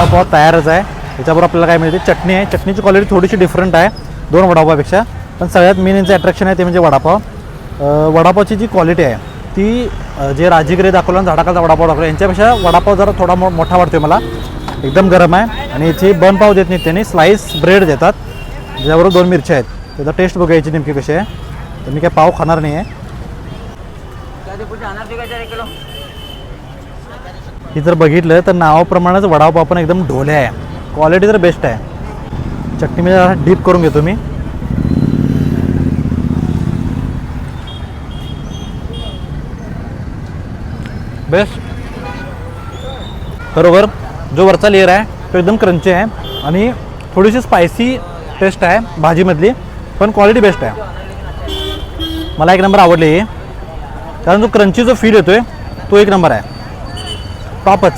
वडापाव तयारच आहे. त्याच्याबरोबर आपल्याला काय मिळते, चटणी आहे. चटणीची क्वालिटी थोडीशी डिफरंट आहे 2 वडापावपेक्षा. पण सगळ्यात मेन यांचं अट्रॅक्शन आहे ते म्हणजे वडापाव. वडापावची जी क्वालिटी आहे ती जे राजगिरे दाखवलं आणि झाडाखालचा वडापाव दाखवला यांच्यापेक्षा वडापाव जरा थोडा मोठा वाटतो मला. एकदम गरम आहे आणि याची बन पाव देत नाहीत त्यांनी, स्लाईस ब्रेड देतात ज्याबरोबर 2 मिरच्या आहेत. त्याचा टेस्ट बघायची नेमकी कशी आहे. तर मी काय पाव खाणार नाही आहे. ही जर बघितलं तर नावाप्रमाणेच वडापाव पण एकदम ढोले आहे. क्वालिटी तर बेस्ट आहे. चटणी मी जरा डीप करून घेतो मी. बेस्ट. बरोबर जो वरचा लेअर आहे तो एकदम क्रंची आहे आणि थोडीशी स्पायसी टेस्ट आहे भाजीमधली, पण क्वालिटी बेस्ट आहे. मला 1 नंबर आवडली. कारण जो क्रंची जो फील येतोय तो 1 नंबर आहे. टॉपच.